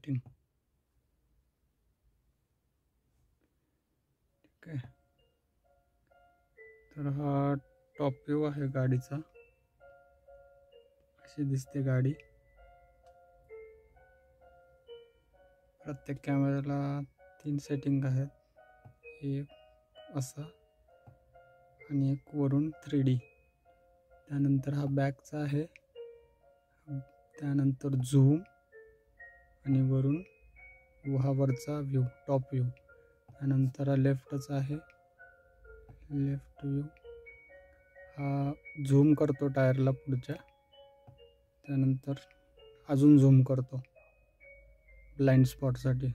Setting. ठीक आहे. तर हा टॉप व्ह्यू आहे गाडीचा. अशी दिसते गाडी. प्रत्येक कॅमेऱ्याला 3 सेटिंग आहेत. एक असा आणि एक वरून 3D. त्यानंतर हा बॅकचा आहे. त्यानंतर झूम आणि वरून वरचा व्ह्यू, टॉप व्ह्यू. त्यानंतर हा लेफ्टचा आहे, लेफ्ट व्ह्यू. हा झूम करतो टायरला पुढच्या. त्यानंतर अजून झूम करतो ब्लाइंड स्पॉटसाठी.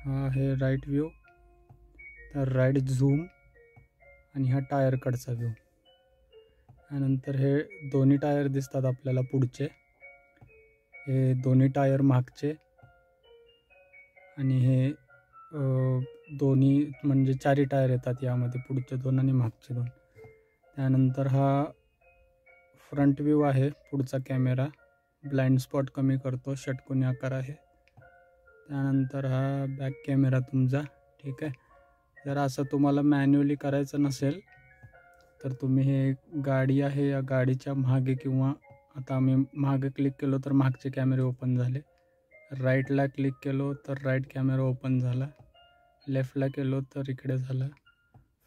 हा आहे राईट व्ह्यू. तर राईट झूम आणि हा टायर कडचा व्ह्यू. त्यानंतर हे दोन्ही टायर दिसतात आपल्याला पुढचे. हे दोन्ही टायर मागचे आणि हे दोन्ही म्हणजे 4 टायर येतात यामध्ये, पुढचे 2 आणि मागचे 2. त्यानंतर हा फ्रंट व्ह्यू आहे. पुढचा कॅमेरा ब्लाइंड स्पॉट कमी करतो, षटकोनी आकार आहे. त्यानंतर हा बॅक कॅमेरा तुमचा. ठीक आहे. जर असं तुम्हाला मॅन्युअली करायचं नसेल तर तुम्ही हे गाडी आहे या गाडीच्या मागे, किंवा आता आम्ही मागे क्लिक केलो तर मागचे कॅमेरे ओपन झाले. राईटला क्लिक केलो तर राईट कॅमेरा ओपन झाला. लेफ्टला केलो तर इकडे झाला.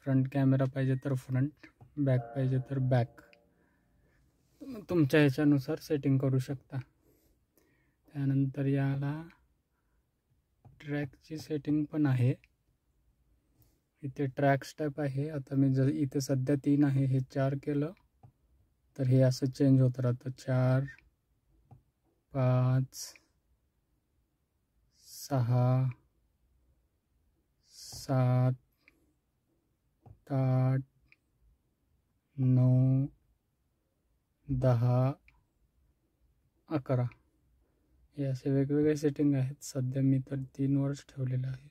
फ्रंट कॅमेरा पाहिजे तर फ्रंट, बॅक पाहिजे तर बॅक. तुमच्या ह्याच्यानुसार सेटिंग करू शकता. त्यानंतर याला ट्रॅकची सेटिंग पण आहे. इथे ट्रॅक स्टेप आहे. आता मी जर इथे सध्या 3 आहे, हे 4 केलं तर हे असं चेंज होत राहतं. 4, 5, 6, 7, 8, 9, 10, 11. हे असे वेगवेगळे सेटिंग आहेत. सध्या मी तर 3 वरच ठेवलेलं आहे.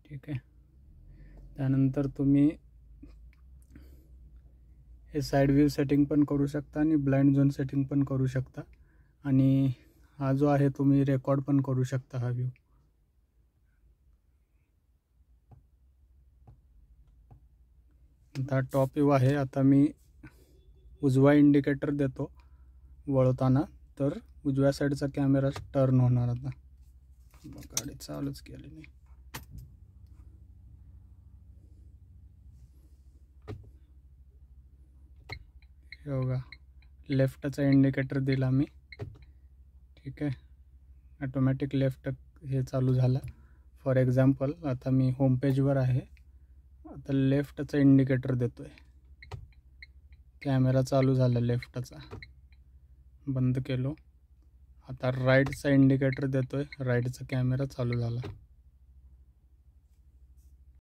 ठीक आहे. त्यानंतर तुम्ही हे साईड व्ह्यू सेटिंग पण करू शकता आणि ब्लाइंड झोन सेटिंग पण करू शकता. आणि हा जो आहे तुम्ही रेकॉर्ड पण करू शकता हा व्ह्यू. आता टॉप व्ह्यू आहे. आता मी उजवा इंडिकेटर देतो वळताना, तर उजव्या साईडचा कॅमेरा टर्न होणार. आता गाडी चालूच केली नाही. हे बघा, लेफ्टचा इंडिकेटर दिला मी. ठीक आहे. ऑटोमॅटिक लेफ्ट हे चालू झालं. फॉर एक्झाम्पल आता मी होम पेजवर आहे. आता लेफ्टचा इंडिकेटर देतोय. कॅमेरा चालू झाला लेफ्टचा. बंद केलो. आता राईटचा इंडिकेटर देतोय. राईटचा कॅमेरा चालू झाला.